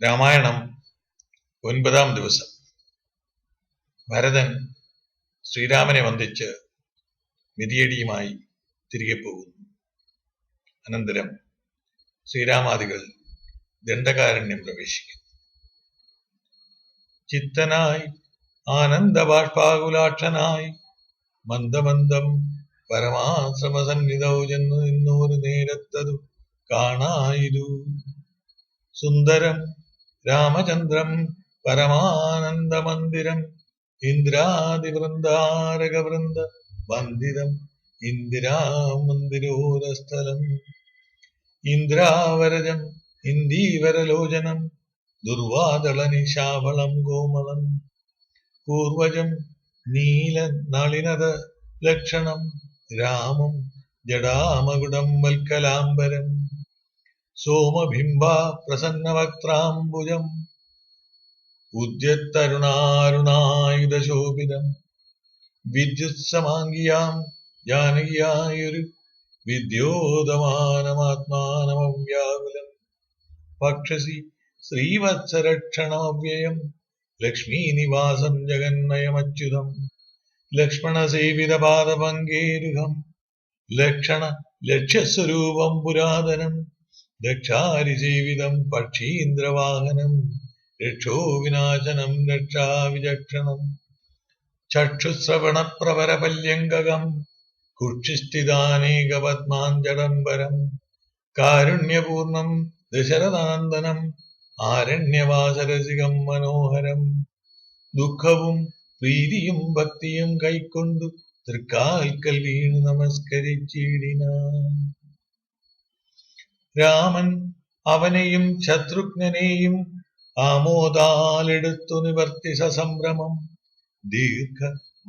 രാമായണം 9-ാം ദിവസം. ഭരതൻ ശ്രീരാമനെ വന്ദിച്ച് മിതിയടിയുമായി തിരികെ പോകുന്നു. അനന്തരം ശ്രീരാമാദികൾ ദണ്ഡകാരണ്യം പ്രവേശിക്കുന്നു. ചിത്തനായി ആനന്ദബാഷ്പാകുലാക്ഷനായി മന്ദമന്ദം പരമാശ്രമസന്നിധൗ ചെന്നു നിന്നൂരു നേരത്തതു കാണായിരു. സുന്ദരം രാമചന്ദ്രം പരമാനന്ദമന്ദിരം ഇന്ദ്രാദിവൃന്ദാരകവൃന്ദ വന്ദിതം ഇന്ദിരാമന്ദിരോരസ്ഥലം. ഇന്ദ്രാവരജം ഇന്ദീവരലോചനം ദുർവാദളനിശാഫളം കോമളം പൂർവജം നീലനളിനത ലക്ഷണം രാമം ജടാമകുടം വൽക്കലാംബരം സോമബിംബാ പ്രസന്നവക്ത്രാംബുജം ഉദ്യത്തരുണാരുണായുധശോഭിതം വിദ്യുത്സമാംഗിയാം ജാനകിയായൊരു വിദ്യോതമാനമാത്മാനമവ്യാകുലം പക്ഷസി ശ്രീവത്സരക്ഷണമവ്യയം ലക്ഷ്മീനിവാസം ജഗന്മയമച്യുതം ലക്ഷ്മണസേവിതപാദപങ്കേരുഹം ലക്ഷണ ലക്ഷ്യസ്വരൂപം പുരാതനം ദക്ഷാരിസേവിതം പക്ഷീന്ദ്രവാഹനം രക്ഷോ വിനാശനം രക്ഷാവിചക്ഷണം ചക്ഷുശ്രവണപ്രവരപല്യങ്കകം കുക്ഷിസ്ഥിതാനേകപത്മാഞ്ജഡംബരം കാരുണ്യപൂർണം ദശരഥാനന്ദനം ആരണ്യവാസരസികം മനോഹരം ദുഃഖവും പ്രീതിയും ഭക്തിയും കൈക്കൊണ്ടു തൃക്കാൽക്കൽ വീണു നമസ്കരിച്ചിടിനാൻ. രാമൻ അവനെയും ശത്രുഘ്നെയും ആമോദാലെടുത്തു നിവർത്തി സസംഭ്രമം ദീർഘ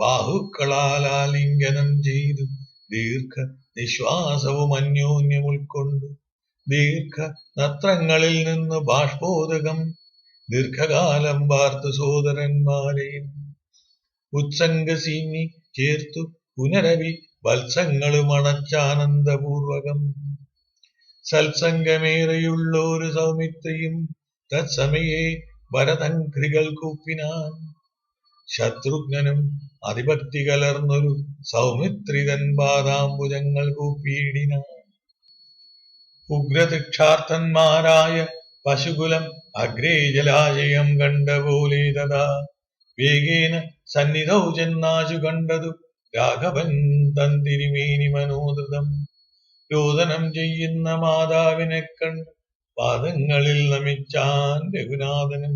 ബാഹുക്കളാലിംഗനം ചെയ്തു ദീർഘ നിശ്വാസവും അന്യോന്യം ഉൾക്കൊണ്ടു ദീർഘ നത്രങ്ങളിൽ നിന്ന് ബാഷ്പോദകം ദീർഘകാലം വാർത്തു സോദരന്മാരെയും ഉത്സംഗസീനി ചേർത്തു പുനരവി വത്സങ്ങളും അണച്ചാനന്ദപൂർവകം സത്സംഗമേറെയുള്ളൊരു സൗമിത്രിയും തത്സമയെ ഭരതംഘ്രികൾ കൂപ്പിനാൻ. ശത്രുഘ്നനും അതിഭക്തി കലർന്നൊരു സൗമിത്രിതൻ പാദാംബുജങ്ങൾ കൂപ്പിയിടിനാൻ. ഉഗ്രതിക്ഷാർത്ഥന്മാരായ പശുകുലം അഗ്രേ ജലാശയം കണ്ട പോലെ തഥാ വേഗേന സന്നിധൗ ചെന്നാശു കണ്ടതു രാഘവൻ തന്തിരിമേനി മനോദൃതം രോദനം ചെയ്യുന്ന മാതാവിനെ കണ്ട് പാദങ്ങളിൽ നമിച്ചാൻ രഘുനാഥനും.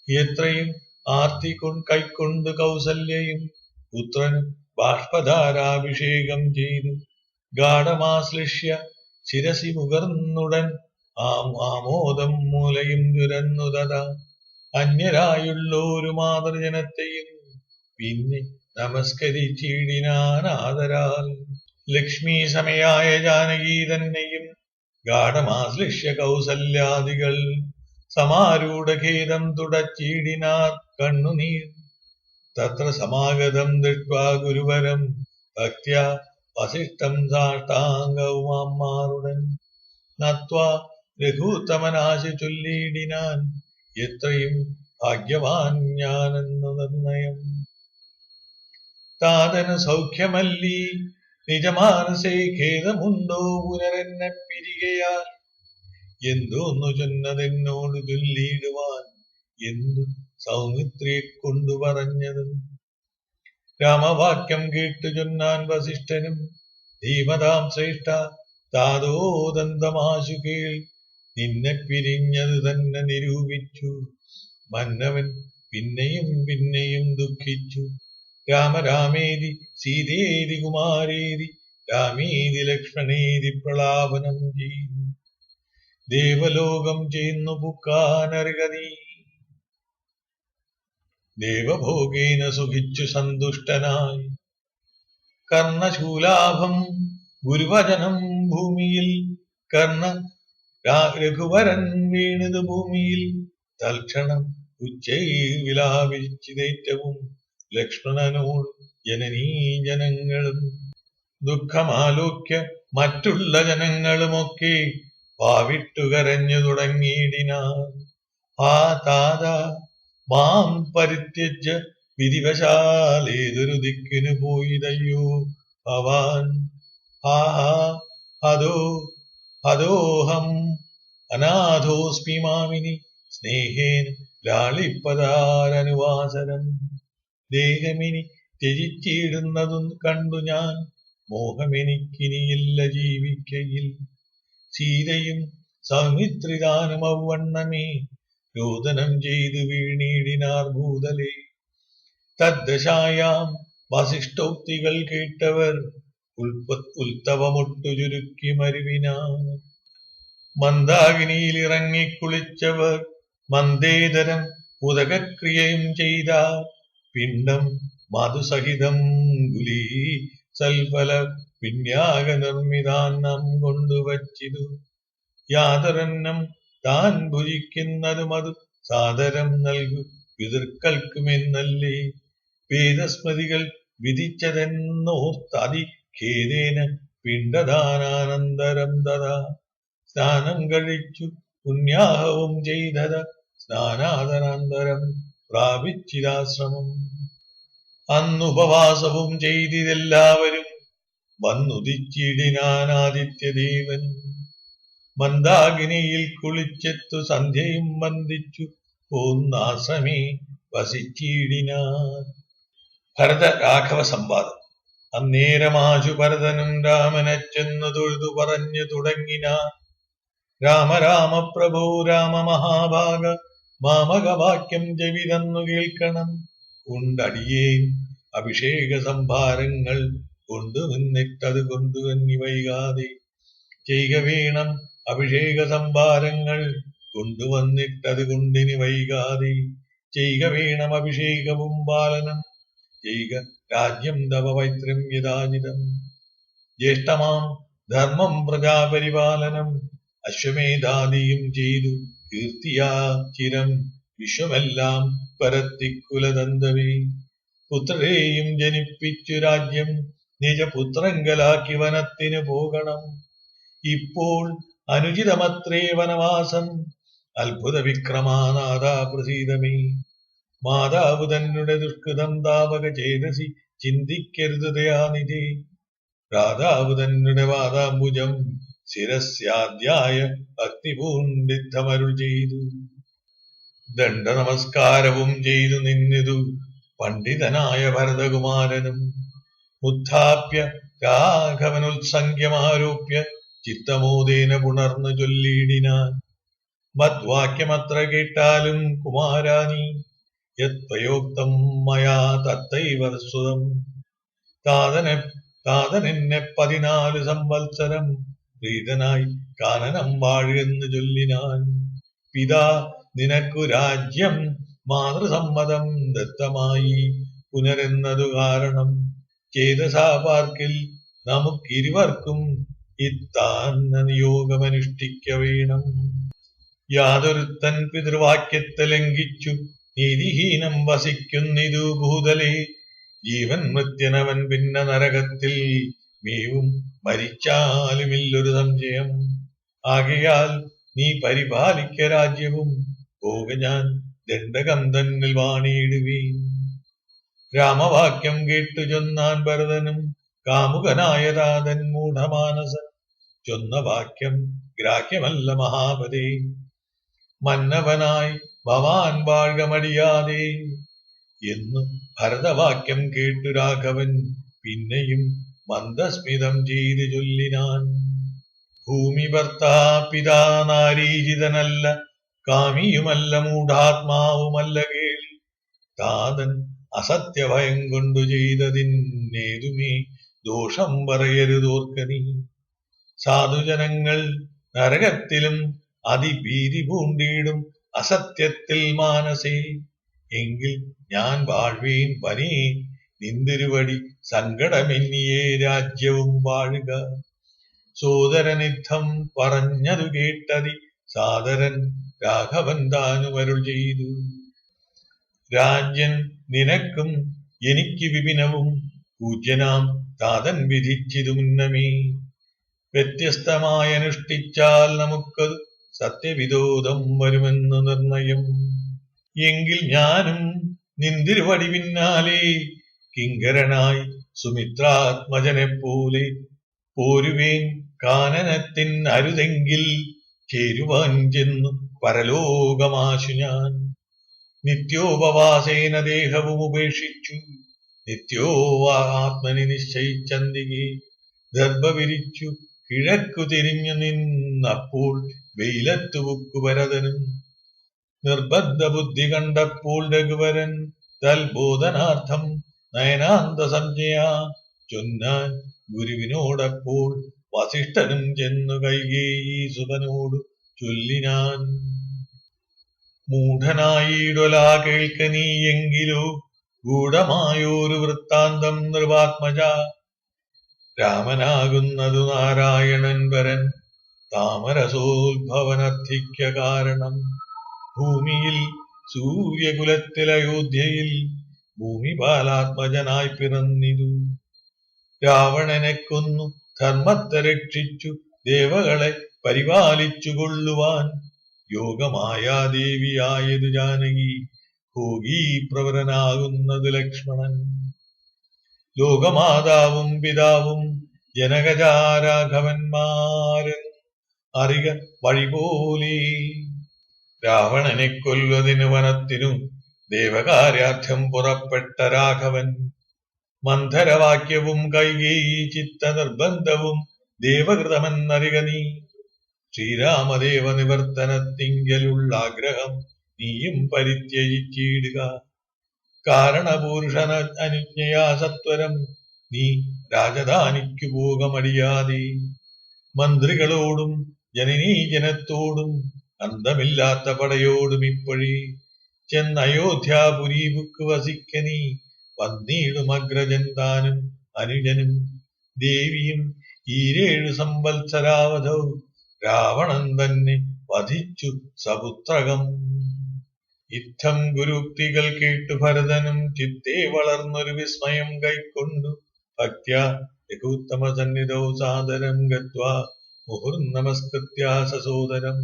എത്രയും ആർത്തി കൈക്കൊണ്ടു കൗസല്യയും പുത്രനും ബാഷ്പധാരാഭിഷേകം ചെയ്തു ഗാഠമാശ്ലിഷ്യ ശിരസി മുകർന്നുടൻ ആമോദം മൂലയും ചുരന്നു തഥാ അന്യരായുള്ളൊരു മാതൃജനത്തെയും പിന്നെ നമസ്കരിച്ചിടിനാൻ ആദരാൽ. ലക്ഷ്മീ സമയായ ജാനകി തന്നെയും ഗാഠമാശ്ലിഷ്യ കൗസല്യാദികൾ സമാരൂഢഖേദം തുടച്ചിടിനാർ കണ്ണുനീർ തത്ര സമാഗതം ദൃഷ്ട്വാ ഗുരുവരം ഭക്ത്യാ വസിഷ്ഠം സാഷ്ടാംഗവുമാറുടൻ നത്വാ രഘുത്തമനാശി ചൊല്ലിയിടിനാൻ എത്രയും ഭാഗ്യവാൻ ഞാനെന്നു നിർണയം. താതന് സൗഖ്യമല്ലീ നിജമാനസേ ഖേദമുണ്ടോ പുനരെന്നെ പിരികയാൽ എന്തോന്നു ചൊന്നതെന്നോട് ചൊല്ലിയിടുവാൻ എന്തു സൗമിത്രിയെ കൊണ്ടു പറഞ്ഞതും. രാമവാക്യം കേട്ടു ചൊന്നാൻ വസിഷ്ഠനും ധീമതാം ശ്രേഷ്ഠ താതോദന്തമാശു കേൾ നിന്നെ പിരിഞ്ഞത് തന്നെ നിരൂപിച്ചു മന്നവൻ പിന്നെയും പിന്നെയും ദുഃഖിച്ചു. രാമരാമേതി സീതേതി കുമാരേതി രാമേതി ലക്ഷ്മണേതി പ്രലാപനം ചെയ്തു ദേവലോകം ചെയ്യുന്നു പുക്കാനറികനീ ദേവഭോഗേന സുഖിച്ചു സന്തുഷ്ടനായി കർണശൂലാഭം ഗുരുവചനം ഭൂമിയിൽ കർണ രഘുവരൻ വീണത് ഭൂമിയിൽ തൽക്ഷണം ഉച്ചയിൽ വിലാപിച്ചിതേറ്റവും ലക്ഷ്മണനോട് ജനനീ ജനങ്ങളും ദുഃഖമാലോക്യ മറ്റുള്ള ജനങ്ങളുമൊക്കെ പാവിട്ടു കരഞ്ഞു തുടങ്ങിയിടിനാൻ. ആ താത മാം പരിത്യജ്യ വിധിവശാലേതൊരു ദിക്കിനു പോയിതയ്യോ ഭവാൻ. ആഹാ ഹതോ ഹതോഹം അനാഥോസ്മി മാമിനി സ്നേഹേന ലാളിപ്പതാരനുവാസരം. ദേഹമിനി ത്യജിച്ചിടുന്നതും കണ്ടു ഞാൻ മോഹമെനിക്കിനിയില്ല ജീവിക്കയിൽ. സീതയും സൗമിത്രിദാനം ഔവണ്ണമേ രോദനം ചെയ്തു വീണീടിനാർ ഭൂതലേ. തദ്ദശായാം വസിഷ്ഠോക്തികൾ കേട്ടവർ ഉൽത്തവമൊട്ടു ചുരുക്കി മരുവിനാർ. മന്ദാകിനിയിൽ ഇറങ്ങിക്കുളിച്ചവർ മന്ദേതരം ഉദകക്രിയയും ചെയ്ത പിണ്ഡം മധുസഹിതം ഗുലീ സൽഫല പിണ്യാക നിർമ്മിതാന്നം കൊണ്ടുവച്ചിതു. യാതൊരന്നം താൻ ഭുജിക്കുന്നതും അത് സാദരം നൽകു പിതൃക്കൾക്കുമെന്നല്ലേ വേദസ്മൃതികൾ വിധിച്ചതെന്നോർത്തതി ഖേദേന പിണ്ഡദാനാനന്തരം തഥാ. സ്നാനം കഴിച്ചു പുണ്യാഹവും ചെയ്തത സ്നാനാദനാന്തരം പ്രാപിച്ചിരാശ്രമം. അന്നുപവാസവും ചെയ്തിതെല്ലാവരും വന്നുദിച്ചിടിനാനാദിത്യദേവൻ. മന്ദാകിനിയിൽ കുളിച്ചെത്തു സന്ധ്യയും വന്ദിച്ചു പോന്നാശ്രമേ വസിച്ചിടിനാർ. ഭരത രാഘവ സംവാദം. അന്നേരമാശു ഭരതനും രാമനെ ചെന്നു തൊഴുതു പറഞ്ഞു തുടങ്ങിനാർ. രാമ രാമ പ്രഭോ രാമ മഹാഭാഗ മാമകവാക്യം ചെവിതന്നു കേൾക്കണം. ഉണ്ടടിയേൻ അഭിഷേക സംഭാരങ്ങൾ കൊണ്ടുവന്നിട്ടത് കൊണ്ടുവന്നി വൈകാതെ ചെയ്യുക വേണം. അഭിഷേക സംഭാരങ്ങൾ കൊണ്ടുവന്നിട്ടത് കൊണ്ടിനി വൈകാതെ ചെയ്യുക വേണം. അഭിഷേകവും പാലനം ചെയ്യുക രാജ്യം തവ പൈത്രം യഥാചിതം. ജ്യേഷ്ഠമാം ധർമ്മം പ്രജാപരിപാലനം അശ്വമേധാദിയും ചെയ്തു കീർത്തിയാ ചിരം വിശ്വമെല്ലാം പരത്തിക്കുലതന്തവേ. പുത്രരെയും ജനിപ്പിച്ചു രാജ്യം നിജപുത്രങ്കലാക്കി വനത്തിനു പോകണം. ഇപ്പോൾ അനുചിതമത്രേ വനവാസം അത്ഭുത വിക്രമാനാഥാ പ്രസീദമേ. മാതാവ് തന്നെ ദുഷ്കൃതം താവക ചേതസി ചിന്തിക്കരുത് ദയാനിധി. രാധാവ് തന്നെ വാദാംബുജം ശിരസ്യാദ്യായ ഭക്തിപൂണ്ടിത്തമരുൾ ചെയ്തു. ദണ്ഡ നമസ്കാരവും ചെയ്തു നിന്നിതു പണ്ഡിതനായ ഭരതകുമാരനും. ഉത്ഥാപ്യ രാഘവനുത്സംഗ്യമാരോപ്യ ചിത്തമോദേന പുണർന്നു ചൊല്ലിയിടിനാൻ. മദ്വാക്യമത്ര കേട്ടാലും കുമാരാനി യത്വയോക്തം മയാ തത്തൈവ സുതം. താതനെന്നെ 14 സംവത്സരം പ്രീതനായി കാനനം വാഴുകെന്ന് ചൊല്ലിനാൻ. പിതാ നിനക്കു രാജ്യം മാതൃസമ്മതം ദത്തമായി പുനരെന്നതു കാരണം. ചേതസാ പാർക്കിൽ നമുക്കിരുവർക്കും ഇത്താന്ന നിയോഗമനുഷ്ഠിക്ക വേണം. യാതൊരുത്തൻ പിതൃവാക്യത്തെ ലംഘിച്ചു നീതിഹീനം വസിക്കുന്നിതു ഭൂതലേ. ജീവൻ മൃത്യനവൻ പിന്നെ നരകത്തിൽ മേവും മരിച്ചാലുമില്ലൊരു സംശയം. ആകയാൽ നീ പരിപാലിക്ക രാജ്യവും പോക ഞാൻ ദണ്ഡകം തന്നിൽ വാണിയിടുവീൻ. രാമവാക്യം കേട്ടു ചൊന്നാൻ ഭരതനും കാമുകനായ താതൻ മൂഢമാനസൻ. ചൊന്ന വാക്യം ഗ്രാഹ്യമല്ല മഹാപതേ. മന്നവനായി ഭവാൻ വാഴ്ക മടിയാതെ എന്നു ഭരതവാക്യം കേട്ടു രാഘവൻ പിന്നെയും മന്ദസ്മിതം ചെയ്തു ചൊല്ലിനാൻ. ഭൂമി ഭർത്താ പിതാ നാരീജിതനല്ല കാമിയുമല്ല മൂഢാത്മാവുമല്ല കേൾ. താതൻ അസത്യഭയം കൊണ്ടു ചെയ്തതിന്നേതുമേ ദോഷം പറയരുതോർക്ക നീ. സാധുജനങ്ങൾ നരകത്തിലും അതിഭീതി പൂണ്ടിടും അസത്യത്തിൽ മാനസേ. എങ്കിൽ ഞാൻ വാഴ്വേൻ വനേ നിന്തിരുവടി സങ്കടമെന്നിയേ രാജ്യവും വാഴുക. സോദരനിദ്ധം പറഞ്ഞതു കേട്ടതി സാദരൻ രാഘവൻ താനുമരുൾ ചെയ്തു. രാജ്യൻ നിനക്കും എനിക്ക് വിപിനവും പൂജ്യനാം താതൻ വിധിച്ചിതു മുന്നമേ. വ്യത്യസ്തമായി അനുഷ്ഠിച്ചാൽ നമുക്കത് സത്യവിരോധം വരുമെന്ന് നിർണയം. എങ്കിൽ ഞാനും നിന്തിരുവടി പിന്നാലെ കിങ്കരനായി സുമിത്രാത്മജനെപ്പോലെ പോരുവേൻ കാനനത്തിൻ അരുതെങ്കിൽ ചേരുവാൻ ചെന്നു പരലോകമാശു ഞാൻ. നിത്യോപവാസേന ദേഹവും ഉപേക്ഷിച്ചു നിത്യോ ആത്മനി നിശ്ചയിച്ചന്തികെ ദർഭ വിരിച്ചു കിഴക്കു തിരിഞ്ഞു നിന്നപ്പോൾ വെയിലത്തു ബുക്കു ഭരതനും. നിർബന്ധ ബുദ്ധി കണ്ടപ്പോൾ രഘുവരൻ തൽബോധനാർത്ഥം നയനാന്ത സംജയ ചൊന്നാൻ ഗുരുവിനോടപ്പോൾ വസിഷ്ഠനും ചെന്നു കൈകേയി സുതനോടു ചൊല്ലിനാൻ. മൂഢനായിടൊലാ കേൾക്ക നീയെങ്കിലോ ഗൂഢമായോരു വൃത്താന്തം നൃപാത്മജ. രാമനാകുന്നതു നാരായണൻ വരൻ താമരസോത്ഭവനർത്ഥിക്ക കാരണം. ഭൂമിയിൽ സൂര്യകുലത്തിൽ അയോധ്യയിൽ ഭൂമിപാലാത്മജനായി പിറന്നിതു. രാവണനെ കൊന്നു ധർമ്മത്തെ രക്ഷിച്ചു ദേവകളെ പരിപാലിച്ചു കൊള്ളുവാൻ യോഗമായാദേവിയായതു ജാനകി ഭോഗീ പ്രവരനാകുന്നത് ലക്ഷ്മണൻ. ലോകമാതാവും പിതാവും ജനകജാരാഘവന്മാരൻ അറിക വഴിപോലെ. രാവണനെ കൊല്വതിനു വനത്തിനു ദേവകാര്യാർത്ഥം പുറപ്പെട്ട രാഘവൻ. മന്ധരവാക്യവും കൈകേയി ചിത്ത നിർബന്ധവും ദേവകൃതമെന്നറിക നീ. ശ്രീരാമദേവ നിവർത്തനത്തിങ്കലുള്ള ആഗ്രഹം നീയും പരിത്യജിച്ചിടുക. കാരണപുരുഷന അനുജ്ഞയാ സത്വരം നീ രാജധാനിക്കു പോകമടിയാതെ. മന്ത്രികളോടും ജനനീജനത്തോടും അന്തമില്ലാത്ത പടയോടും ഇപ്പോഴേ ചെന്നയോധ്യാപുരീബുക്ക് വസിക്ക നീ. വന്നീടും അഗ്രജൻ താനും അനുജനും ദേവിയും 7 സംവത്സരാവധൗ രാവണൻ തന്നെ വധിച്ചു സപുത്രകം. ഇത്തം ഗുരുക്തികൾ കേട്ടു ഭരതനും ചിത്തേ വളർന്നൊരു വിസ്മയം കൈക്കൊണ്ടു ഭക്ത്യാ രഘുത്തമ സന്നിധൗ സാദരം ഗത്വാ മുഹുർനമസ്കൃത്യ സസോദരം.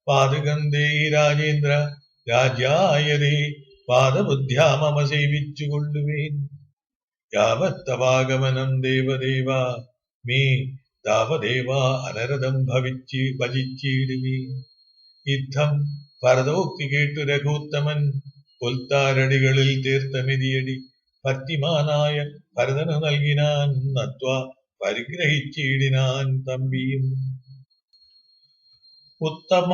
പാദുകം ദേഹി രാജേന്ദ്ര രാജ്യായതേ പാദബുദ്ധ്യാ മമ സേവിച്ചു കൊള്ളുവേൻ. യാവത്തവാഗമനം ദേവദേവ മേ താവദേവ അനരതം ഭജിച്ചിടുവീൻ. യുദ്ധം ഭരതോക്തി കേട്ടു രഘുത്തമൻ പുൽത്താരടികളിൽ തീർത്ത മിതിയടി ഭക്തിമാനായ ഭരതനു നൽകിനാൻ. നത്വാ പരിഗ്രഹിച്ചിടിനാൻ തമ്പിയും. ഉത്തമ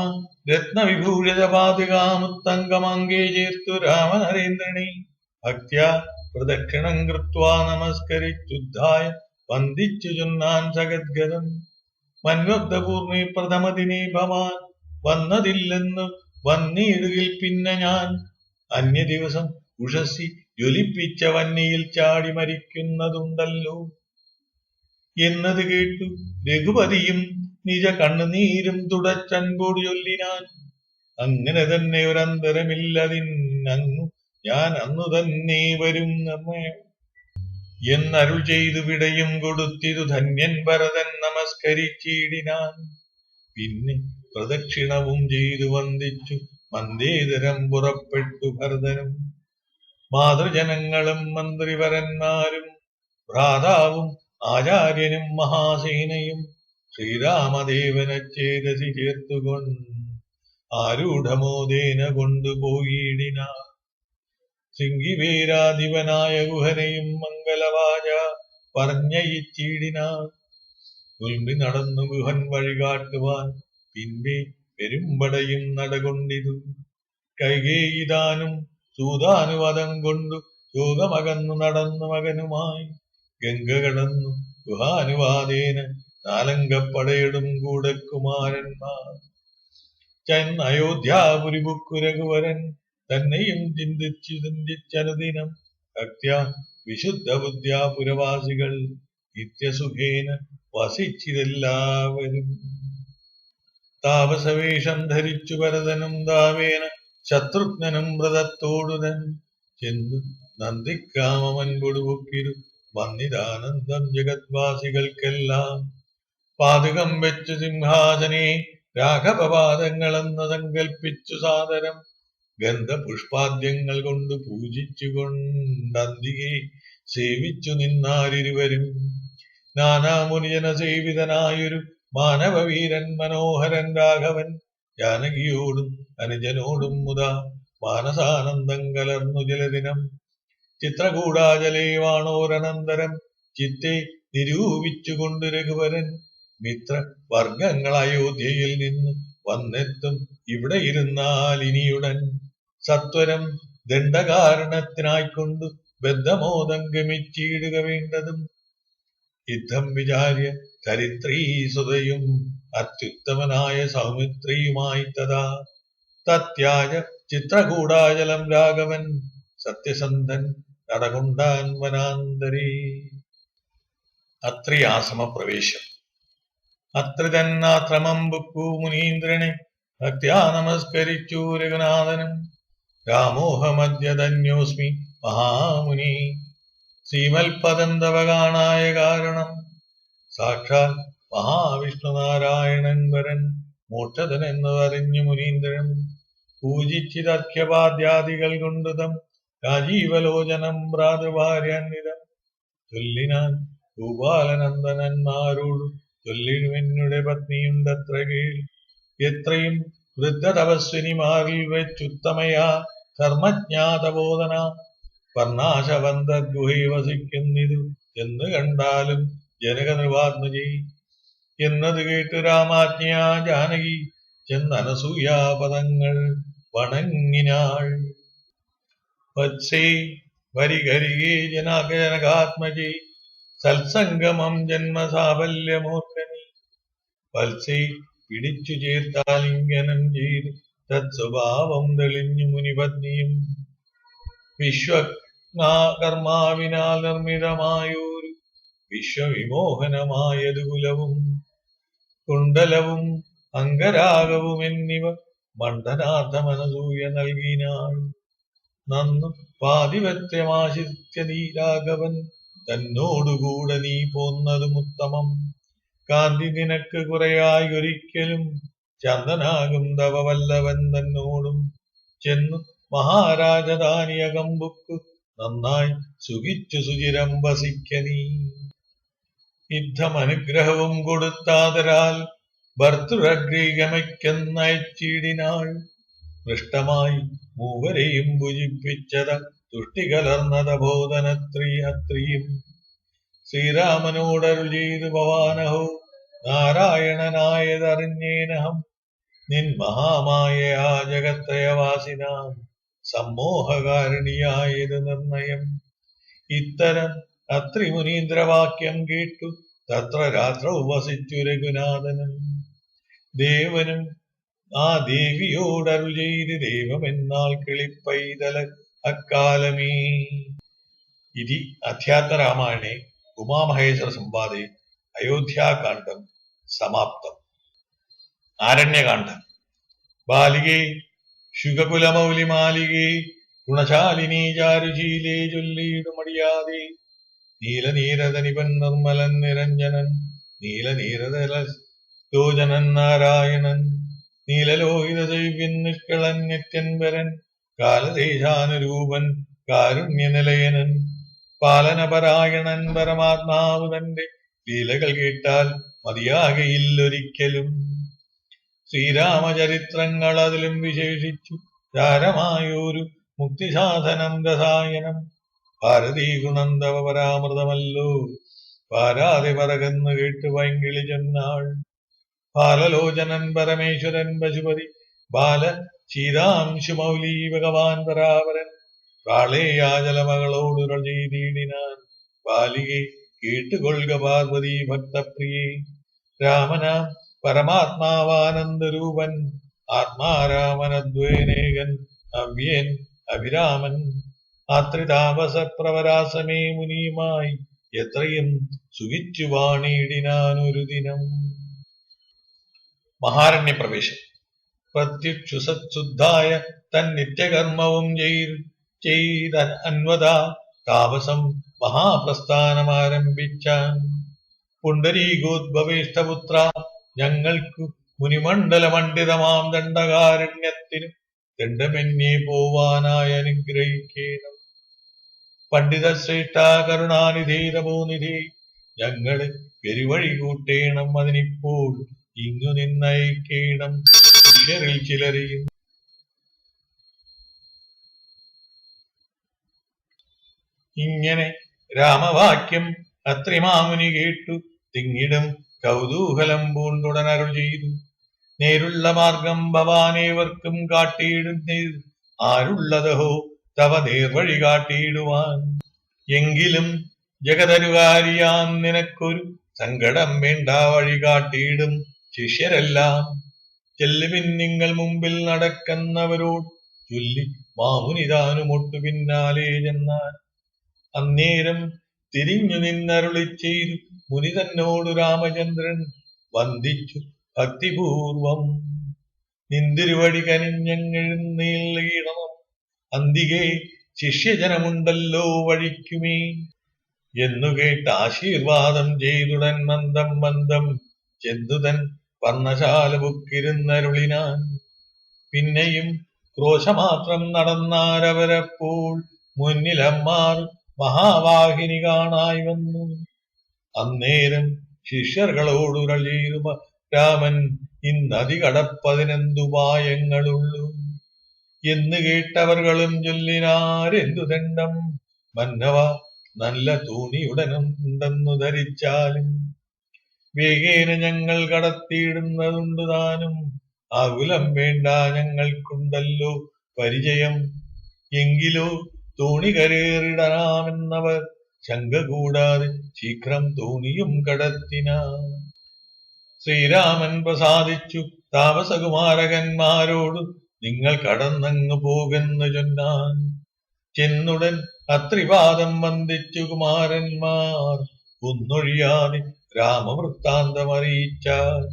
രത്നവിഭൂഷിത പാതുകാമുത്തംഗമംഗേ ചേർത്തു രാമനരേന്ദ്രനെ ഭക്ത്യാ പ്രദക്ഷിണം കൃത്വാ നമസ്കരിച്ചുദ്ധായ വന്ദിച്ചു ചൊന്നാൻ സഗദ്ഗതം. മന്വബ്ദപൂർണി പ്രഥമദിനെ ഭവാൻ വന്നതില്ലെന്ന് വന്നിടുകിൽ പിന്നെ ഞാൻ അന്യ ദിവസം ഉഷസ്സി ജ്വലിപ്പിച്ച വന്നിയിൽ ചാടി മരിക്കുന്നതുണ്ടല്ലോ എന്നത് കേട്ടു രഘുപതിയും നിജ കണ്ണുനീരും തുടച്ചൻപോട് ചൊല്ലിനാൻ. അങ്ങനെ തന്നെ ഒരന്തരമില്ലതിനങ്ങു ഞാൻ അന്നു തന്നെ വരും നിർണയം എന്നരുൾ ചെയ്തു വിടയും കൊടുത്തിതു ധന്യൻ ഭരതൻ നമസ്കരിച്ചിടിനാൻ. പിന്നെ പ്രദക്ഷിണവും ചെയ്തു വന്ദിച്ചു മന്ദേതരം പുറപ്പെട്ടു ഭരതനും. മാതൃജനങ്ങളും മന്ത്രിവരന്മാരും ഭ്രാതാവും ആചാര്യനും മഹാസേനയും ശ്രീരാമദേവനെ ചേതസി ചേർത്തുകൊണ്ട് ആരൂഢമോദേന കൊണ്ടുപോയിടിനാർ. ശൃംഗിവേരാധിപനായ ഗുഹനെയും മംഗലവാച പറഞ്ഞയിച്ചിടിനാർ. ഉൽമി നടന്നു ഗുഹൻ വഴികാട്ടുവാൻ പിൻപേ പെരുമ്പടയും നടകൊണ്ടിതു. കൈകേയിതാനും സൂതാനുവദം കൊണ്ടു ശോകമകന്നു നടന്നു മകനുമായി ഗംഗ കടന്നു ഗുഹാനുവാദേന നാലങ്കപ്പടയിടും കൂടെ കുമാരന്മാർ. അയോധ്യാപുരിബുക്കു രഘുവരൻ തന്നെയും ചിന്തിച്ചനുദിനം ഭക്ത്യാ വിശുദ്ധ ബുദ്ധ്യാ പുരവാസികൾ നിത്യസുഖേന വസിച്ചിതെല്ലാവരും. താപസവേഷം ധരിച്ചു ഭരതനും ദാവേന ശത്രുഘ്നനും വ്രതത്തോടുതൻ ചെന്നു നന്ദിഗ്രാമൻപൊടുപൊക്കിരു വന്നിതാനന്ദം ജഗദ്വാസികൾക്കെല്ലാം. പാതുകം വെച്ചു സിംഹാസനെ രാഘവപാദങ്ങളെന്ന് സങ്കൽപ്പിച്ചു സാദരം ഗന്ധപുഷ്പാദ്യങ്ങൾ കൊണ്ട് പൂജിച്ചുകൊണ്ടന്തികെ സേവിച്ചു നിന്നാരിരുവരും. നാനാമുനിജന സേവിതനായൊരു മാനവവീരൻ മനോഹരൻ രാഘവൻ ജാനകിയോടും അനുജനോടും മുതാ മാനസാനന്ദം കലർന്നു ജലദിനം. ചിത്രകൂടാചലേ വാണോരനന്തരം ചിത്തെ നിരൂപിച്ചുകൊണ്ട് രഘുവരൻ മിത്ര വർഗങ്ങൾ അയോധ്യയിൽ നിന്ന് വന്നെത്തും ഇവിടെ ഇരുന്നാൽ ഇനിയുടൻ. സത്വരം ദണ്ഡകാരണത്തിനായിക്കൊണ്ട് ബദ്ധമോദം ഗമിച്ചിടുക വേണ്ടതും. യുദ്ധം വിചാര്യ ചരിത്രീസുതയും അത്യുത്തമനായ സൗമിത്രിയുമായി തഥാ തത്യാജ ചിത്രകൂടാചലം രാഘവൻ സത്യസന്ധൻ നടകൊണ്ടാൻ വനാന്തരേ. അത്രിയാശ്രമപ്രവേശം. അത്രി തന്നാശ്രമം ബുക്കു മുനീന്ദ്രനെ ഭക്ത്യാ നമസ്കരിച്ചു രഘുനാഥനും. രാമോഹമദ്യധന്യോസ്മി മഹാമുനി ശ്രീമൽപദം തവ കാണായ കാരണം. സാക്ഷാൽ മഹാവിഷ്ണുനാരായണൻ വരൻ മോക്ഷതനെന്നതറിഞ്ഞു മുനീന്ദ്രൻ പൂജിച്ചിതർഘ്യപാദ്യാദികൾ കൊണ്ടുതം രാജീവലോചനം ഭ്രാതൃഭാര്യാന്വിതം. ചൊല്ലിനാൻ ഭൂപാലനന്ദനന്മാരോട് ചൊല്ലിടുമെന്നുടെ പത്നിയുണ്ടത്ര കീഴ്. എത്രയും വൃദ്ധതപസ്വിനിമാരിൽ വെച്ചുത്തമയാ ധർമ്മജ്ഞാതബോധന വർണ്ണാശവന്തഗുഹയെ വസിക്കുന്നിതു എന്ന് കണ്ടാലും ജനകനിർവാത്മജി. എന്നത് കേട്ട് രാമാജ്ഞയാ ജാനകി ചെന്നനസൂയാപദങ്ങൾ വണങ്ങിനാൾ. വത്സേ വരികരികേ ജനകാത്മജി സത്സംഗമം ജന്മസാഫല്യമോർക്കനി. വത്സേ പിടിച്ചു ചേർത്താലിംഗനം ചെയ്തു തത്സ്വഭാവം തെളിഞ്ഞു മുനിപത്നിയും. വിശ്വകർമാവിനാൽ നിർമ്മിതമായൊരു വിശ്വവിമോഹനമായതു കുലവും കുണ്ടലവും അംഗരാഗവും എന്നിവ മണ്ഡനാഥമനസൂയ നൽകിനാൾ. നന്നു പാതിവത്യമാശിത്യ നീ രാഘവൻ തന്നോടുകൂടെ നീ പോന്നതും ഉത്തമം. കാന്തി നിനക്ക് കുറയായി ഒരിക്കലും ചന്ദനാകും തവ വല്ലവൻ തന്നോടും. ചെന്നു മഹാരാജധാനിയകമ്പുക്കു നന്നായി സുഖിച്ചു സുചിരം വസിക്ക നീ. യുദ്ധമനുഗ്രഹവും കൊടുത്താതരാൽ ഭർത്തൃഗ്രഹമയ്ക്കെന്നയച്ചിടിനാൾ. പൃഷ്ടമായി മൂവരെയും ഭുജിപ്പിച്ചത തുഷ്ടി കലർന്നത ബോധനത്രിയും. ശ്രീരാമനോടരുൾ ചെയ്തു ഭവാനഹോ നാരായണനായതറിഞ്ഞേനഹം. നിൻ മഹാമായയാ ജഗത്രയവാസിനാം സമ്മോഹകാരിണിയായത് നിർണയം. ഇത്തരം അത്രിമുനീന്ദ്രവാക്യം കേട്ടു തത്ര രാത്രൗ വസിച്ചു രഘുനാഥനും. ദേവനും ആ ദേവിയോടരുൾ ചെയ്ത് ദേവമെന്നാൾ കിളിപ്പൈതല അക്കാലമേ. ഇതി അധ്യാത്മരാമായണേ ഉമാമഹേശ്വര സംവാദേ അയോധ്യാകാന്ഡം സമാപ്തം. ആരണ്യകാന്ഡം. ബാലികേ ശുഗകുലമൗലിമാലികേ ഗുണശാലിനീ ചാരുശീലേ ചൊല്ലിയിടുമടിയാതെ. നീലനീരതനിപൻ നിർമ്മലൻ നിരഞ്ജനൻ നീലനീരതലോചനൻ നാരായണൻ നീലലോഹിത ദൈവ്യൻ നിഷ്കളൻ നിത്യൻ വരൻ കാലദേശാനുരൂപൻ കാരുണ്യനിലയനൻ പാലനപരായണൻ പരമാത്മാവ് തന്റെ ലീലകൾ കേട്ടാൽ മതിയാകയില്ലൊരിക്കലും. ശ്രീരാമചരിത്രങ്ങൾ അതിലും വിശേഷിച്ചു ചാരമായൊരു മുക്തിസാധനം രസായനം. ഭാരതീ ഗുണം തവ പരാമൃതമല്ലോ പാരാതെ പറകെന്ന് കേട്ട് പൈങ്കിളി ചെന്നാൾ. ബാലലോചനൻ പരമേശ്വരൻ പശുപതി ബാല ശീതാംശുമൗലി ഭഗവാൻ പരാപരൻ പ്രാളേയാചലമകളോടുകൾ ചെയ്തിടിനാൻ. ബാലികെ കേട്ടുകൊള്ളുക പാർവതി ഭക്തപ്രിയേ. രാമനാം പരമാത്മാവാനന്ദരൂപൻ ആത്മാരാമനദ്വേനേകൻ അവ്യൻ അഭിരാമൻ ആത്രിതാപസപ്രവരാസമേ മുനിയുമായി എത്രയും സുഖിച്ചു വാണിയിടിനാനൊരു ദിനം. മഹാരണ്യപ്രവേശം. പ്രത്യുക്ഷുസത്ശുദ്ധായ തൻ നിത്യകർമ്മവും ചെയ്ത അൻവത താപസം മഹാപ്രസ്ഥാനമാരംഭിച്ചാൻ. പുണ്ടരീകോദ്ഭവേഷ്ടപുത്ര ഞങ്ങൾക്കു മുനിമണ്ഡല മണ്ഡിതമാം ദണ്ഡകാരണ്യത്തിനും ദണ്ഡമെന്നേ പോവാനായി അനുഗ്രഹിക്കണം. പണ്ഡിത ശ്രേഷ്ഠ കരുണാനിധി തപോനിധി ഞങ്ങളെ പെരുവഴി കൂട്ടേണം. അതിനിപ്പോൾ ഇങ്ങു നിന്നയക്കേണം. ശിഷ്യരിൽ ചിലരെയും ഇങ്ങനെ രാമവാക്യം അത്രിമാമുനി കേട്ടു തിങ്ങിടും കൗതൂഹലം പൂണ്ടുടനരുൾ ചെയ്തു. നേരുള്ള മാർഗം ഭവാനേവർക്കും കാട്ടിയിടുന്നേ ആരുള്ളതഹോ തവ നേർവഴി കാട്ടിയിടുവാൻ. എങ്കിലും ജഗതരുകാരിയാം നിനക്കൊരു സങ്കടം വേണ്ട, വഴി കാട്ടിയിടും ശിഷ്യരെല്ലാം. ചെല്ലുവിൻ നിങ്ങൾ മുമ്പിൽ നടക്കുന്നവരോട് ചൊല്ലി മാമുനിതാനും ഒട്ടു പിന്നാലെ ചെന്നാൽ. അന്നേരം തിരിഞ്ഞു നിന്നരുളി ചെയ്തു മുനി തന്നോടു രാമചന്ദ്രൻ വന്ദിച്ചു ഭക്തിപൂർവം. നിന്തിരുവടി കനിഞ്ഞെഴുന്നേൽക്കണം. അന്തികെ ശിഷ്യജനമുണ്ടല്ലോ വഴിക്കുമേ എന്നു കേട്ട് ആശീർവാദം ചെയ്തുടൻ മന്ദം മന്ദം ചെന്തുതൻ വർണ്ണശാല ബുക്കിരുന്നരുളിനാൻ. പിന്നെയും ക്രോശമാത്രം നടന്നാരവരപ്പോൾ മുന്നിലമ്മാർ മഹാവാഹിനി കാണായി വന്നു. അന്നേരം ശിഷ്യർകളോടുരൾ ചെയ്തു രാമൻ, ഇന്നതി കടപ്പതിനെന്തുപായങ്ങളുള്ളൂ എന്ന് കേട്ടവർകളും ചൊല്ലിനാരെന്തു ദണ്ഡം മന്നവ നല്ല തൂണിയുടനുണ്ടെന്നു ധരിച്ചാലും വേഗേന ഞങ്ങൾ കടത്തിയിടുന്നതുണ്ട് താനും. ആകുലം വേണ്ട, ഞങ്ങൾക്കുണ്ടല്ലോ പരിചയം. എങ്കിലോ തോണി കരേറിടനാമെന്നവർ ശങ്ക കൂടാതെ ശീഘ്രം തോണിയും കടത്തിനാ. ശ്രീരാമൻ പ്രസാദിച്ചു താപസകുമാരകന്മാരോട് നിങ്ങൾ കടന്നങ്ങ് പോകുന്നു ചൊന്നാൻ. ചെന്നുടൻ അത്രിപാദം വന്ദിച്ചു കുമാരന്മാർ ഒന്നൊഴിയാതെ രാമവൃത്താന്തമറിയിച്ചാൽ.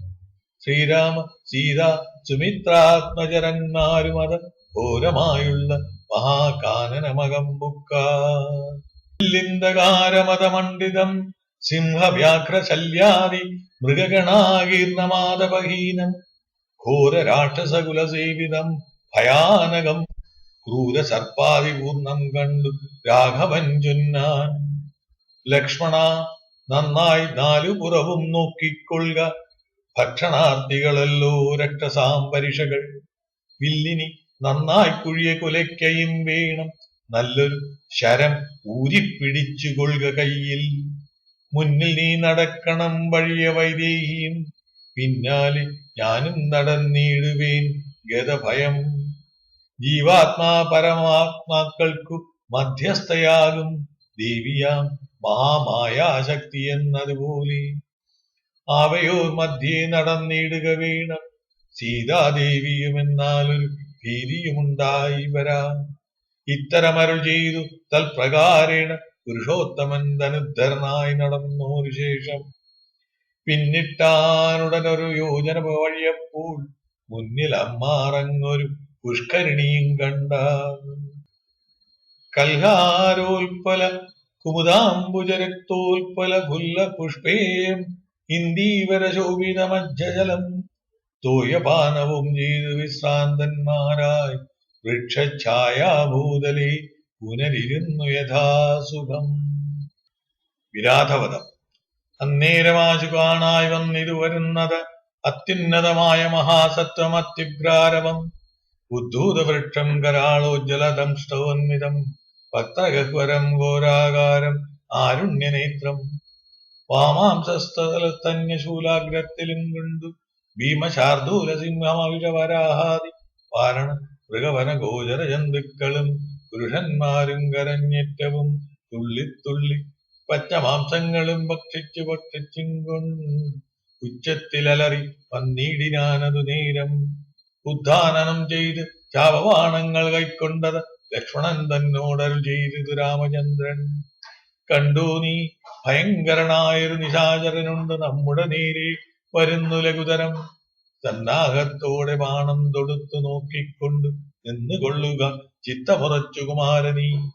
ശ്രീരാമ സീത സുമിത്രാത്മജരന്മാരും അത് ഘോരമായുള്ള മഹാകാനനമകം ബുക്കാർ. ലിന്ദകാരമതമണ്ഡിതം സിംഹവ്യാഘ്രശല്യാദി മൃഗഗണാകീർണമാദപഹീനം ഘോര രാക്ഷസകുലസേവിതം ഭയാനകം ക്രൂരസർപ്പാതിപൂർണം കണ്ടു രാഘവൻ ചൊന്നാൻ. ലക്ഷ്മണ നന്നായി നാലുപുറവും നോക്കിക്കൊള്ളുക. ഭക്ഷണാർത്ഥികളല്ലോ രക്തസാംപരിഷകൾ. വില്ലിനി നന്നായി കുഴിയെ കുലയ്ക്കയും വേണം. നല്ലൊരു ശരം ഊരിപ്പിടിച്ചു കൊള്ളുക കയ്യിൽ. മുന്നിൽ നീ നടക്കണം വഴിയെ വൈദേഹിയും, പിന്നാലെ ഞാനും നടന്നിടുവേൻ ഗതഭയം. ജീവാത്മാ പരമാത്മാക്കൾക്കു മധ്യസ്ഥയാകും ദേവിയാം മഹാമായാശക്തി എന്നതുപോലെ അവയോർ മധ്യേ നടന്നിടുക വേണം. സീതാദേവിയുമെന്നാലൊരു ഭീതിയുമുണ്ടായി വരാം. ഇത്തരമരുൾ ചെയ്തു തൽപ്രകാരേണ പുരുഷോത്തമൻ ധനുദ്ധരനായി നടന്നോരു ശേഷം പിന്നിട്ടാനുടനൊരു യോജന വഴിയപ്പോൾ മുന്നിൽ അമ്മാറങ്ങൊരു പുഷ്കരിണിയും കണ്ട. കൽഹാരോൽപ്പല കുമുദാംബുജരക്തോൽപ്പല ഫുല്ല പുഷ്പേയം ഇന്ദീവര ശോഭിതമജ്ജലം തോയപാനവും ചെയ്തു വിശ്രാന്തന്മാരായി വൃക്ഷഛായാഭൂതലേ പുനരിരുന്നു യഥാസുഖം. വിരാധവധം. അന്നേരമാശു കാണായി വന്നിരുവരുന്നത് അത്യുന്നതമായ മഹാസത്വം അത്യുഗ്രാരവം. ഉദ്ധൂതവൃക്ഷം കരാളോജ്ജലദംഷ്ടോന്മിതം പത്രഗഹ്വരം ഘോരാകാരം ആരുണ്യനേത്രം. വാമാംസസ്ഥലത്തന്യശൂലാഗ്രത്തിലും കണ്ടു ഭീമശാർദൂല സിംഹമവിഷവരാഹാദി വാരണ മൃഗവന ഗോചര ജന്തുക്കളും പുരുഷന്മാരും കരഞ്ഞേറ്റവും തുള്ളിത്തുള്ളി പച്ചമാംസങ്ങളും ഭക്ഷിച്ചും കൊണ്ട് ഉച്ചത്തിലലറി വന്നിടിനാനതു നേരം. ഉദ്ധാനം ചെയ്ത് ചാപവാണങ്ങൾ കൈക്കൊണ്ടത് ലക്ഷ്മണൻ തന്നോടരുൾ ചെയ്തു രാമചന്ദ്രൻ. കണ്ടു നീ ഭയങ്കരനായൊരു നിശാചരനുണ്ട് നമ്മുടെ നേരെ വരുന്നു ലഘുതരം. സന്നാഹത്തോടെ ബാണം തൊടുത്തു നോക്കിക്കൊണ്ട് നിന്നുകൊള്ളുക ചിത്തമുറച്ചു കുമാരനീ.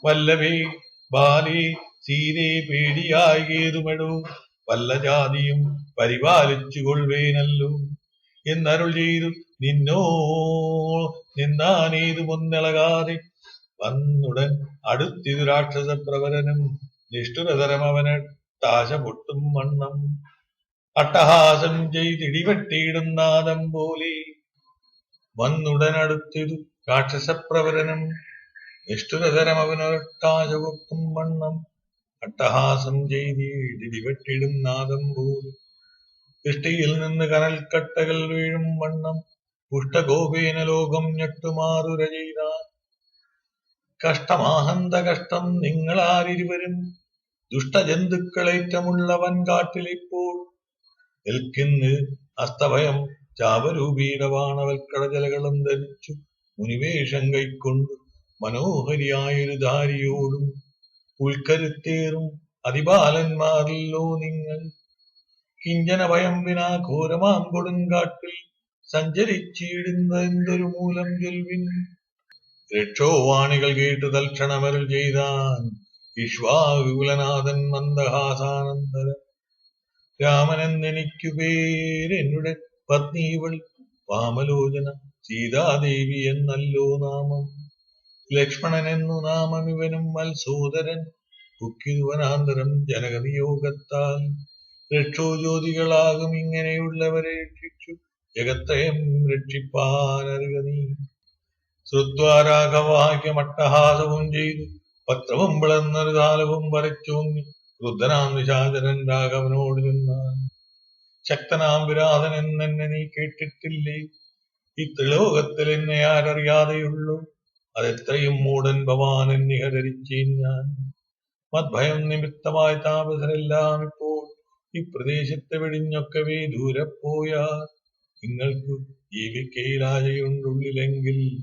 വല്ലവേ ബാലേ സീതേ പേടിയായി കേതുമെടോ വല്ല ജാതിയും പരിപാലിച്ചു കൊള്ളുവേനല്ലോ. എന്നരുൾ ചെയ്തു നിന്നാനേതു മുന്നിളകാതെ വന്നുടൻ അടുത്തിതു രാക്ഷസ പ്രവരനും നിഷ്ഠുരതരം അവനട്ടാശ പൊട്ടും വണ്ണം അട്ടഹാസം ചെയ്തിടിവെട്ടിയിടും നാദം പോലെ വന്നുടനടുത്തിതു രാക്ഷസപ്രവരനും നിഷ്ഠുരതരം അവനൊട്ടാശ പൊട്ടും വണ്ണം അട്ടഹാസം ചെയ്തിടിവെട്ടിടും നാദം പോലെ ദൃഷ്ടിയിൽ നിന്ന് കനൽക്കട്ടകൾ വീഴും വണ്ണം പുഷ്ടഗോപേന ലോകം ഞെട്ടുമാറുര ചെയ്താൻ കഷ്ടമാഹന്ത കഷ്ടം നിങ്ങളാരിരുവരും ദുഷ്ടജന്തുക്കളേറ്റമുള്ളവൻ കാട്ടിലിപ്പോൾ നിൽക്കുന്നു അസ്തഭയം ചാപരൂപീടവാണവൽക്കടജലകളും ധരിച്ചു മുനിവേഷം കൈക്കൊണ്ടു മനോഹരിയായൊരു ധാരിയോടും ഉൾക്കരുത്തേറും അതിബാലന്മാരിലോ നിങ്ങൾ കിഞ്ചന ഭയം വിനാ ഘോരമാം കൊടുങ്കാട്ടിൽ സഞ്ചരിച്ചിടുന്നതെന്തൊരു മൂലം ചൊൽവിൻ രക്ഷോവാണികൾ കേട്ടു തൽക്ഷണമരുൾ ചെയ്താൻ വിശ്വാകുലനാഥൻ മന്ദഹാസാനന്ദരം രാമനെന്നെനിക്കു പേരെന്നുടെ പത്നീവൾ വാമലോചന സീതാദേവി എന്നല്ലോ നാമം ലക്ഷ്മണനെന്നു നാമം ഇവനും മത്സോദരൻ പുക്കിരുവനാന്തരം ജനകവിയോഗത്താൽ രക്ഷോജ്യോതികളാകും ഇങ്ങനെയുള്ളവരെ രക്ഷിച്ചു ജഗത്രയം രക്ഷിപ്പാനരുക നീ ശ്രുത്വാരാഘവാക്യമട്ടഹാസവും ചെയ്തു പത്രവും പിളർന്നൊരു താലവും വരച്ചോങ്ങി ക്രുദ്ധനാം നിശാചരൻ രാഘവനോട് നിന്നാൻ ശക്തനാം വിരാതൻ എന്നെ നീ കേട്ടിട്ടില്ലേ ഈ ത്രിലോകത്തിൽ എന്നെ ആരറിയാതെയുള്ളൂ അതെത്രയും മൂടൻ ഭവാൻ എന്നിഹ ധരിച്ചേൻ ഞാൻ മദ്ഭയം നിമിത്തമായി താപസരെല്ലാം ഇപ്പോൾ ഈ പ്രദേശത്തെ വെടിഞ്ഞൊക്കവേ ദൂരെ പോയാൽ നിങ്ങൾക്ക് ജീവിക്കയിലാജയുണ്ടുള്ളിലെങ്കിൽ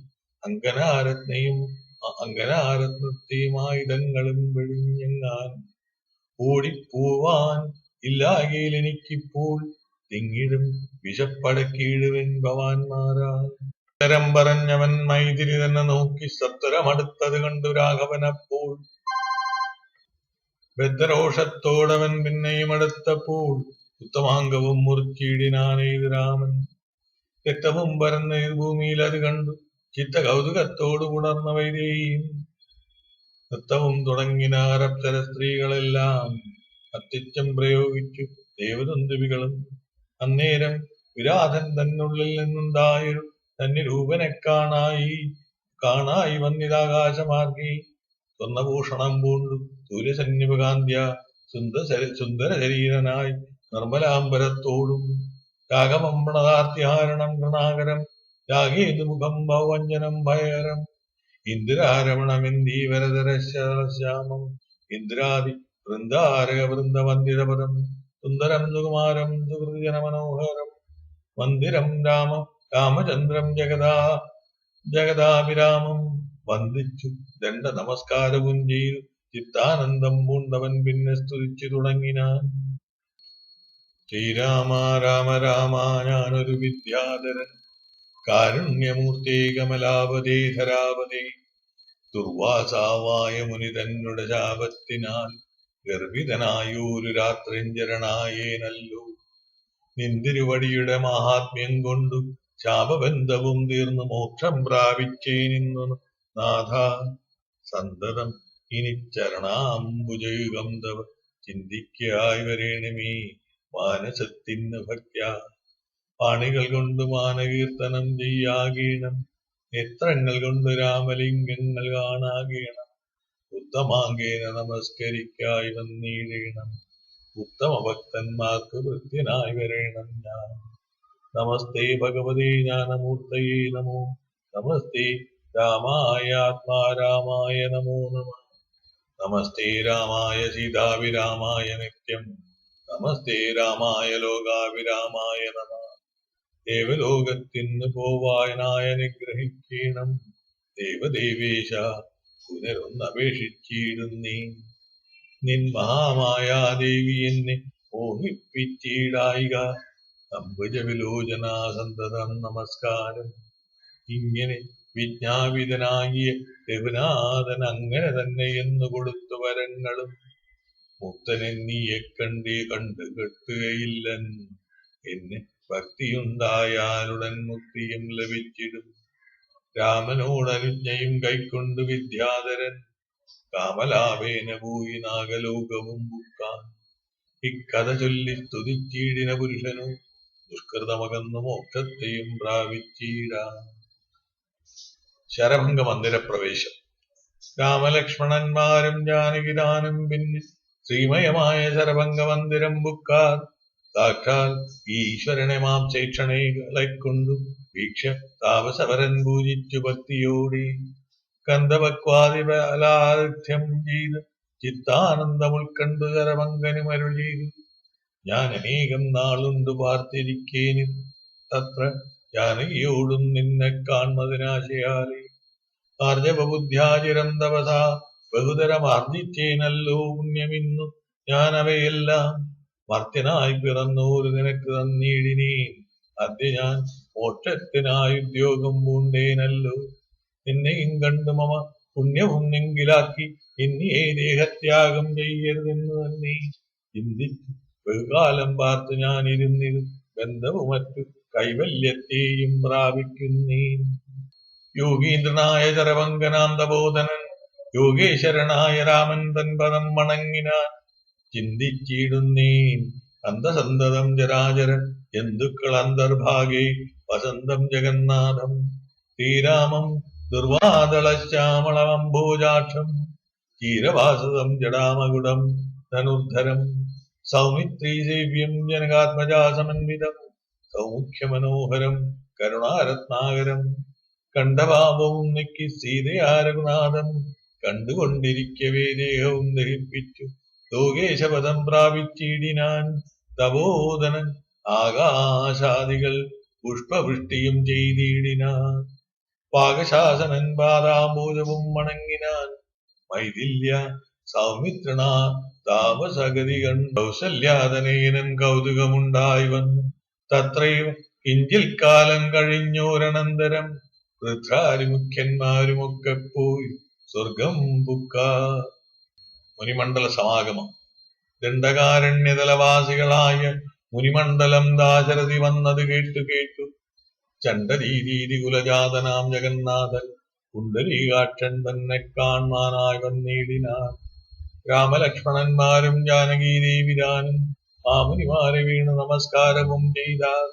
അങ്കനാരത്നത്തെയും ആയുധങ്ങളും വെടിഞ്ഞെങ്ങാൻ ഓടിപ്പോവാൻ ഇല്ലാകയിൽ എനിക്കിപ്പോൾ തിങ്ങിടും വിശപ്പടക്കിയിടുവൻ ഭവാൻമാരാൽ ഉത്തരം പറഞ്ഞവൻ മൈഥിലി തന്നെ നോക്കി സത്വരമടുത്തത് കണ്ടു രാഘവനപ്പോൾ ബദ്ധരോഷത്തോടവൻ പിന്നെയും അടുത്തപ്പോൾ ഉത്തമാംഗവും മുറിച്ചിടിനാനേത് രാമൻ രക്തവും പരന്ന ഭൂമിയിൽ അത് കണ്ടു ചിത്ത കൗതുകത്തോടു പുണർന്ന വൈദേഹിയും നൃത്തവും തുടങ്ങിനാർ അപ്സര സ്ത്രീകളെല്ലാം അത്യുച്ചം പ്രയോഗിച്ചു ദേവദുന്ദുവികളും അന്നേരം വിരാധൻ തന്നുള്ളിൽ നിന്നുണ്ടായൊരു തന്നിരൂപനെ കാണായി വന്നിതാകാശമാർഗി സ്വർണഭൂഷണം പൂണ്ടു സൂര്യസന്നിപകാന്ത്യ സുന്ദര ശരീരനായി നിർമ്മലാംബരത്തോടും രാഗമമ്പണതാർത്തിഹാരണം ഗൃണാകരം രാഗേതു മുഖം ഭവഞ്ജനം ഭയകരം ഇന്ദിരാരമണമെന്തീവരദരശ്യാമം ഇന്ദ്രാദി വൃന്ദാരക വൃന്ദവന്ദിതപദം സുന്ദരം സുകുമാരം സുഹൃജനമനോഹരം മന്ദിരം രാമചന്ദ്രം ജഗദാഭിരാമം വന്ദിച്ചു ദണ്ഡ നമസ്കാരവും ചെയ്തു ചിത്താനന്ദം പൂണ്ടവൻ പിന്നെ സ്തുതിച്ചു തുടങ്ങിനാൻ ശ്രീരാമ രാമ രാമ ഞാനൊരു വിദ്യാധരൻ കാരുണ്യമൂർത്തേ കമലാപതേ ധരാപതേ ദുർവാസാവായ മുനി തന്നുടെ ശാപത്തിനാൽ ഗർഭിതനായൊരു രാത്രിഞ്ചരണായേനല്ലോ നിന്തിരുവടിയുടെ മാഹാത്മ്യം കൊണ്ടു ശാപബന്ധവും തീർന്നു മോക്ഷം പ്രാപിച്ചേനിന്നു നാഥ സന്തതം ഇനി ചരണാംബുജയുഗം തവ ചിന്തിക്കായി വരേണമേ മാനസത്തിന്നു ഭക്ത്യ പാണികൾ കൊണ്ട് മാനകീർത്തനം ചെയ്യാകീണം നേത്രങ്ങൾ കൊണ്ട് രാമലിംഗങ്ങൾ കാണാകീണം ഉത്തമാങ്കേന നമസ്കരിക്കായി വന്നിടേണം ഉത്തമ ഭക്തന്മാർക്ക് വൃത്യനായി വരേണം ഞാൻ നമസ്തേ ഭഗവതേ ജ്ഞാനമൂർത്തയേ നമോ നമസ്തേ രാമായ ആത്മാരാമായ നമോ നമ നമസ്തേ രാമായ സീതാഭിരാമായ നിത്യം നമസ്തേ രാമായ ലോകാഭിരാമായ നമ ദേവലോകത്തിന്ന് പോവാനായ നിഗ്രഹിക്കണം ദേവദേവേശ പുനരൊന്നപേക്ഷിച്ചിടുന്നേ നിൻ മഹാമായാദേവി എന്നെ മോഹിപ്പിച്ചിടായിക അംബുജ വിലോചനാ സന്തതം നമസ്കാരം ഇങ്ങനെ വിജ്ഞാപിതനാകിയ രഘുനാഥൻ അങ്ങനെ തന്നെ എന്ന് കൊടുത്തു വരങ്ങളും മുക്തനെന്നിയെ കണ്ടു കെട്ടുകയില്ലൻ എന്നെ ഭക്തിയുണ്ടായാലുടൻ മുക്തിയും ലഭിച്ചിടും. രാമനോടനുജ്ഞയും കൈക്കൊണ്ടു വിദ്യാധരൻ കാമലാഭേന പോയി നാഗലോകവും ബുക്കാൻ. ഇക്കഥ ചൊല്ലി സ്തുതിച്ചീടിന പുരുഷനു ദുഷ്കൃതമകന്നു മോക്ഷത്തെയും പ്രാപിച്ചീടാം. ശരഭംഗ മന്ദിരപ്രവേശം. രാമലക്ഷ്മണന്മാരും ജാനകിദാനം പിന്നെ ശ്രീമയമായ ശരഭംഗ മന്ദിരം ബുക്കാർ. സാക്ഷാൽ ഈശ്വരനെ മാം ചേക്ഷണകളെ കൊണ്ടു വീക്ഷ താപസവരൻ പൂജിച്ചു ഭക്തിയോടെ കന്ദപക്വാദിബലാദിത്യം ചെയ്ത് ചിത്താനന്ദം ഉൾക്കണ്ടു ശരഭംഗനും അരുൾ ചെയ്തു. ഞാൻ അനേകം നാളുണ്ട് പാർത്തിരിക്കേന് തത്ര ജാനകിയോടും നിന്നെ കാൺമതിനാശയാലേ. ആർജവബുദ്ധ്യാചിരം തപസാ ബഹുതരമാർജിച്ചേനല്ലോ പുണ്യമിന്നു ഞാൻ അവയെല്ലാം മർത്യനായി പിറന്നോരു നിനക്ക് തന്നീടിനേൻ. അദ്യ ഞാൻ മോക്ഷത്തിനായി ഉദ്യോഗം പൂണ്ടേനല്ലോ. നിന്നെയും കണ്ടു മമ പുണ്യവും നെങ്കിലാക്കി ഇന്നിയെ ദേഹത്യാഗം ചെയ്യരുതെന്ന് തന്നെ ചിന്തിച്ചു ബഹുകാലം പാർത്തു ഞാൻ ഇരുന്നിരു ബന്ധവും മറ്റു കൈവല്യത്തെയും പ്രാപിക്കുന്നേൻ. യോഗീന്ദ്രനായ ശരഭംഗനാം തപോധനൻ യോഗേശ്വരനായ രാമൻ തൻ പദം വണങ്ങിനാൻ. ചിന്തിച്ചിടുന്നേൻ അന്തസന്തതം ചരാചര ജന്തുക്കൾ അന്തർഭാഗേ വസന്തം ജഗന്നാഥം. ശ്രീരാമം ദുർവാദളശ്യാമളമംഭോജാക്ഷം ചീരവാസതം ജടാമകുടം ധനുർധരം. സൗമിത്രീസേവ്യം ജനകാത്മജാസമന്വിതം സൗമുഖ്യമനോഹരം കരുണാരത്നാകരം. കണ്ഠഭാവവും നെക്കി സീതയാ രഘുനാഥം കണ്ടുകൊണ്ടിരിക്കവേ ദേഹവും ദഹിപ്പിച്ചു ലോകേശപദം പ്രാപിച്ചിടിനാൻ. തപോധനൻ ആകാശാദികൾ പുഷ്പവൃഷ്ടിയും ചെയ്തിടിനാൻ. പാകശാസനൻ പാദാംബോജവും വണങ്ങിനാൻ. മൈഥില്യ സൗമിത്രണ താപസഗതി കൗസല്യാതനയനം കൗതുകമുണ്ടായി വന്നു. തത്രൈവ കിഞ്ചിൽ കാലം കഴിഞ്ഞോരനന്തരം വൃദ്ധാരിമുഖ്യന്മാരുമൊക്കെ പോയി സ്വർഗം പുക്കാർ. മുനിമണ്ഡല സമാഗമം. ദണ്ഡകാരണ്യതലവാസികളായ മുനിമണ്ഡലം ദാശരഥി വന്നത് കേട്ടു ചണ്ഡരീതി കുലജാതനാം ജഗന്നാഥൻ പുണ്ടരീകാക്ഷൻ തന്നെ കാൺമാനായി വന്നിടിനാർ. രാമലക്ഷ്മണന്മാരും ജാനകീദേവിരാനും ആ മുനിമാരെ വീണ് നമസ്കാരവും ചെയ്താർ.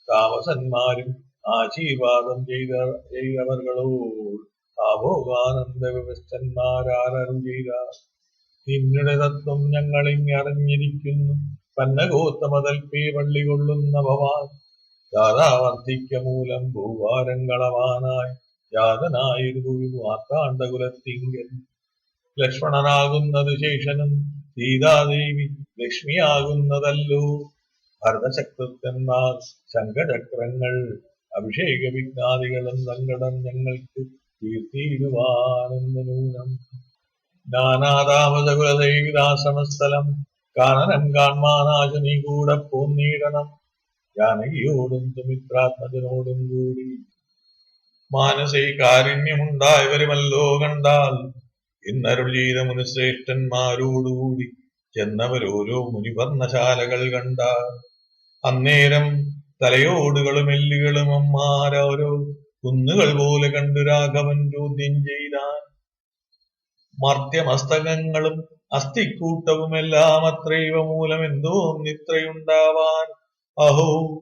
താമസന്മാരും ആശീർവാദം ചെയ്തവർകളോട് ആഭോഗാനന്ദ വ്യവസ്ഥന്മാരാരും ചെയ്താർ. നിന്നുടെ തത്വം ഞങ്ങളിങ്ങറിഞ്ഞിരിക്കുന്നു. പന്നഗോത്തമതൽപേ പള്ളി കൊള്ളുന്ന ഭവാൻ യാഥാവർത്തിക്ക മൂലം ഭൂവാരങ്ങളവാനായി ജാതനായൊരു മാർത്താണ്ഡകുലത്തിങ്കൽ. ലക്ഷ്മണനാകുന്നത് ശേഷനും സീതാദേവി ലക്ഷ്മിയാകുന്നതല്ലോ. ഭരതശക്തന്മാർ ശംഖചക്രങ്ങൾ അഭിഷേക വിഘ്നാദികളും സങ്കടം ഞങ്ങൾക്ക് തീർത്തിയിടുവാനെന്ന് നൂനം. നാനാതാപസകുലദൈവിതാശ്രമസ്ഥലം കാനനം കാൺമാനാശ നീ കൂടെ പോന്നീടണം. ജാനകിയോടും സുമിത്രാത്മജനോടും കൂടി മാനസേ കാരുണ്യമുണ്ടായവരുമല്ലോ കണ്ടാൽ ഇന്നരുൾ ചെയ്ത മുനിശ്രേഷ്ഠന്മാരോടുകൂടി ചെന്നവരോരോ മുനിവർണ്ണശാലകൾ കണ്ടാൽ. അന്നേരം തലയോടുകളും എല്ലുകളും അമ്മാരോരോ കുന്നുകൾ പോലെ കണ്ടു രാഘവൻ ചോദ്യം ചെയ്താൻ. മർത്യമസ്തകങ്ങളും അസ്ഥിക്കൂട്ടവുമെല്ലാം അത്രൈവ മൂലമെന്തോ നിത്രയുണ്ടാവാൻ. അഹോ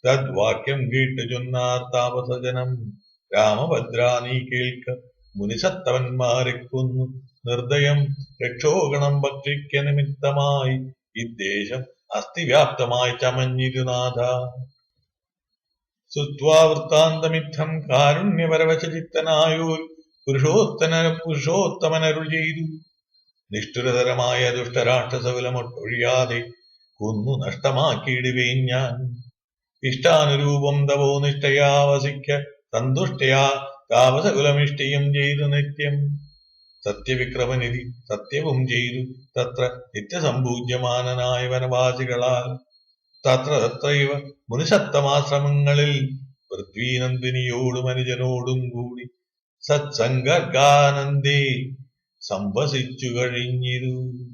തദ്വാക്യം കേട്ടു ചൊന്നാർ താപസജനം. രാമഭദ്രാ നീ കേൾക്ക മുനിസത്തവന്മാരെ കൊന്നു നിർദ്ദയം രക്ഷോഗണം ഭക്ഷിക്ക നിമിത്തമായി ഇദ്ദേശം അസ്ഥിവ്യാപ്തമായി ചമഞ്ഞിരുനാഥ. ശ്രുത്വാ വൃത്താന്തമിത്തം കാരുണ്യപരവശചിത്തനായോർ പുരുഷോത്തമനരുൾ ചെയ്തു. നിഷ്ഠുരതരമായ ദുഷ്ടരാക്ഷസകുലമൊട്ടൊഴിയാതെ കൊന്നു നഷ്ടമാക്കിയിടുവേൻ ഞാൻ. ഇഷ്ടാനുരൂപം തവോ നിഷ്ഠയാ വസിക്ക സന്തുഷ്ടയാ താപസകുലമിഷ്ടിയും ചെയ്തു നിത്യം. സത്യവിക്രമനിധി സത്യവും ചെയ്തു തത്ര നിത്യസമ്പൂജ്യമാനനായ വനവാസികളാൽ. തത്രൈവ മുനിസത്തമാശ്രമങ്ങളിൽ പൃഥ്വീനന്ദിനിയോടും അനുജനോടും കൂടി സത്സംഗാനന്ദേ സംവസിച്ചു കഴിഞ്ഞിരു.